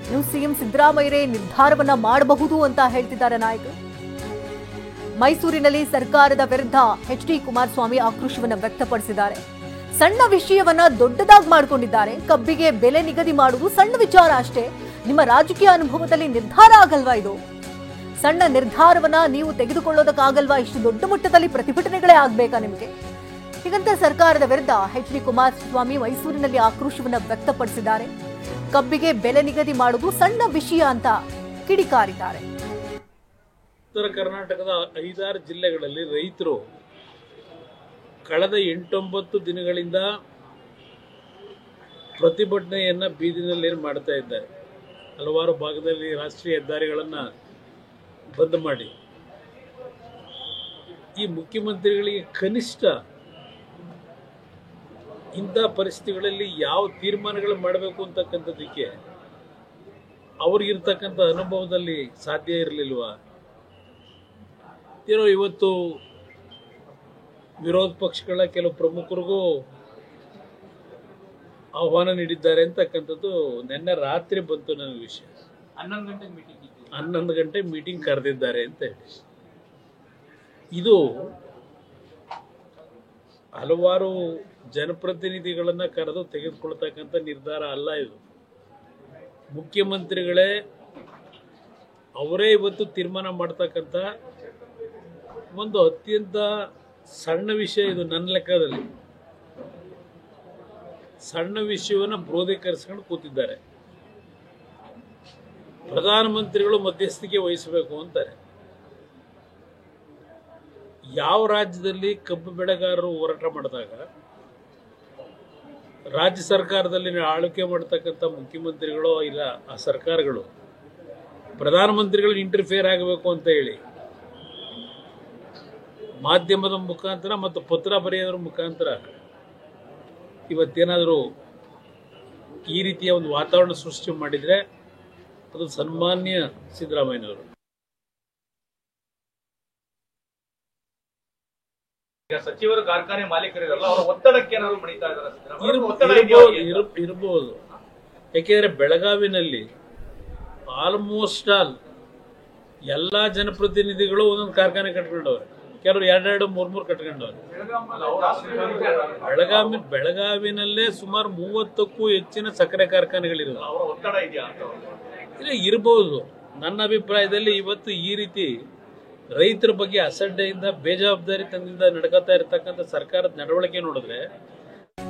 ಇನ್ನು ಸಿಎಂ ಸಿದ್ದರಾಮಯ್ಯರೇ ನಿರ್ಧಾರವನ್ನ ಮಾಡಬಹುದು ಅಂತ ಹೇಳ್ತಿದ್ದಾರೆ ನಾಯಕರು. ಮೈಸೂರಿನಲ್ಲಿ ಸರ್ಕಾರದ ವಿರುದ್ಧ ಎಚ್.ಡಿ. ಕುಮಾರಸ್ವಾಮಿ ಆಕ್ರೋಶವನ್ನ ವ್ಯಕ್ತಪಡಿಸಿದ್ದಾರೆ. ಸಣ್ಣ ವಿಷಯವನ್ನ ದೊಡ್ಡದಾಗಿ ಮಾಡಿಕೊಂಡಿದ್ದಾರೆ. ಕಬ್ಬಿಗೆ ಬೆಲೆ ನಿಗದಿ ಮಾಡುವುದು ಸಣ್ಣ ವಿಚಾರ ಅಷ್ಟೇ. ನಿಮ್ಮ ರಾಜಕೀಯ ಅನುಭವದಲ್ಲಿ ನಿರ್ಧಾರ ಆಗಲ್ವಾ ಇದು? ಸಣ್ಣ ನಿರ್ಧಾರವನ್ನ ನೀವು ತೆಗೆದುಕೊಳ್ಳೋದಕ್ಕಾಗಲ್ವಾ? ಇಷ್ಟು ದೊಡ್ಡ ಮಟ್ಟದಲ್ಲಿ ಪ್ರತಿಭಟನೆಗಳೇ ಆಗ್ಬೇಕಾ ನಿಮಗೆ? ಹೀಗಂತ ಸರ್ಕಾರದ ವಿರುದ್ಧ ಎಚ್.ಡಿ. ಕುಮಾರಸ್ವಾಮಿ ಮೈಸೂರಿನಲ್ಲಿ ಆಕ್ರೋಶವನ್ನ ವ್ಯಕ್ತಪಡಿಸಿದ್ದಾರೆ. ಕಬ್ಬಿಗೆ ಬೆಲೆ ನಿಗದಿ ಮಾಡುವುದು ಸಣ್ಣ ವಿಷಯ ಅಂತ ಕಿಡಿಕಾರಿದ್ದಾರೆ. ಉತ್ತರ ಕರ್ನಾಟಕದ 5-6 ಜಿಲ್ಲೆಗಳಲ್ಲಿ ರೈತರು ಕಳೆದ 8-9 ದಿನಗಳಿಂದ ಪ್ರತಿಭಟನೆಯನ್ನ ಬೀದಿನಲ್ಲಿ ಮಾಡ್ತಾ ಇದ್ದಾರೆ. ಹಲವಾರು ಭಾಗದಲ್ಲಿ ರಾಷ್ಟ್ರೀಯ ಹೆದ್ದಾರಿಗಳನ್ನು ಬಂದ್ ಮಾಡಿ ಈ ಮುಖ್ಯಮಂತ್ರಿಗಳಿಗೆ ಕನಿಷ್ಠ ಇಂಥ ಪರಿಸ್ಥಿತಿಗಳಲ್ಲಿ ಯಾವ ತೀರ್ಮಾನಗಳು ಮಾಡಬೇಕು ಅಂತಕ್ಕಂಥದ್ದಕ್ಕೆ ಅವ್ರಿಗಿರ್ತಕ್ಕಂಥ ಅನುಭವದಲ್ಲಿ ಸಾಧ್ಯ ಇರಲಿಲ್ವಾ? ಏನೋ ಇವತ್ತು ವಿರೋಧ ಪಕ್ಷಗಳ ಕೆಲವು ಪ್ರಮುಖರಿಗೂ ಆಹ್ವಾನ ನೀಡಿದ್ದಾರೆ ಅಂತಕ್ಕಂಥದ್ದು ನಿನ್ನೆ ರಾತ್ರಿ ಬಂತು ನನಗೆ ವಿಷಯ. 11 ಗಂಟೆ ಮೀಟಿಂಗ್ ಕರೆದಿದ್ದಾರೆ ಅಂತ ಹೇಳಿ. ಇದು ಹಲವಾರು ಜನಪ್ರತಿನಿಧಿಗಳನ್ನ ಕರೆದು ತೆಗೆದುಕೊಳ್ತಕ್ಕಂಥ ನಿರ್ಧಾರ ಅಲ್ಲ. ಇದು ಮುಖ್ಯಮಂತ್ರಿಗಳೇ ಅವರೇ ಇವತ್ತು ತೀರ್ಮಾನ ಮಾಡ್ತಕ್ಕಂಥ ಒಂದು ಅತ್ಯಂತ ಸಣ್ಣ ವಿಷಯ ಇದು. ನನ್ನ ಲೆಕ್ಕದಲ್ಲಿ ಸಣ್ಣ ವಿಷಯವನ್ನು ಕ್ರೋಧೀಕರಿಸ್ಕೊಂಡು ಕೂತಿದ್ದಾರೆ. ಪ್ರಧಾನಮಂತ್ರಿಗಳು ಮಧ್ಯಸ್ಥಿಕೆ ವಹಿಸಬೇಕು ಅಂತಾರೆ. ಯಾವ ರಾಜ್ಯದಲ್ಲಿ ಕಬ್ಬು ಬೆಳೆಗಾರರು ಹೋರಾಟ ಮಾಡಿದಾಗ ರಾಜ್ಯ ಸರ್ಕಾರದಲ್ಲಿ ಆಳ್ವಿಕೆ ಮಾಡತಕ್ಕಂಥ ಮುಖ್ಯಮಂತ್ರಿಗಳು ಇಲ್ಲ ಆ ಸರ್ಕಾರಗಳು ಪ್ರಧಾನಮಂತ್ರಿಗಳು ಇಂಟರ್ಫಿಯರ್ ಆಗಬೇಕು ಅಂತ ಹೇಳಿ ಮಾಧ್ಯಮದ ಮುಖಾಂತರ ಮತ್ತು ಪತ್ರ ಬರೆಯೋದ್ರ ಮುಖಾಂತರ ಇವತ್ತೇನಾದರೂ ಈ ರೀತಿಯ ಒಂದು ವಾತಾವರಣ ಸೃಷ್ಟಿ ಮಾಡಿದರೆ ಅದು ಸನ್ಮಾನ್ಯ ಸಿದ್ದರಾಮಯ್ಯನವರು. ಸಚಿವರು ಕಾರ್ಖಾನೆ ಮಾಲೀಕರಿರಲ್ಲ, ಅವರ ಒತ್ತಡಕ್ಕೆ ಏನಾದ್ರು ಮಣಿತಾ ಇರಬಹುದು. ಯಾಕೆಂದ್ರೆ ಬೆಳಗಾವಿನಲ್ಲಿ ಆಲ್ಮೋಸ್ಟ್ ಆಲ್ ಎಲ್ಲಾ ಜನಪ್ರತಿನಿಧಿಗಳು ಒಂದೊಂದು ಕಾರ್ಖಾನೆ ಕಟ್ಕೊಂಡವ್ರೆ. ಕೆಲವರು 2-3 ಕಟ್ಕೊಂಡವ್ರೆ. ಬೆಳಗಾವಿನಲ್ಲೇ ಸುಮಾರು 30ಕ್ಕೂ ಹೆಚ್ಚಿನ ಸಕ್ಕರೆ ಕಾರ್ಖಾನೆಗಳಿರೋದು. ಇಲ್ಲ ಇರಬಹುದು. ನನ್ನ ಅಭಿಪ್ರಾಯದಲ್ಲಿ ಇವತ್ತು ಈ ರೀತಿ ರೈತರ ಬಗ್ಗೆ ಅಸಡ್ಡೆಯಿಂದ ಬೇಜವಾಬ್ದಾರಿತನದಿಂದ ನಡ್ಕೋತಾ ಇರತಕ್ಕಂಥ ಸರ್ಕಾರದ ನಡವಳಿಕೆ ನೋಡಿದ್ರೆ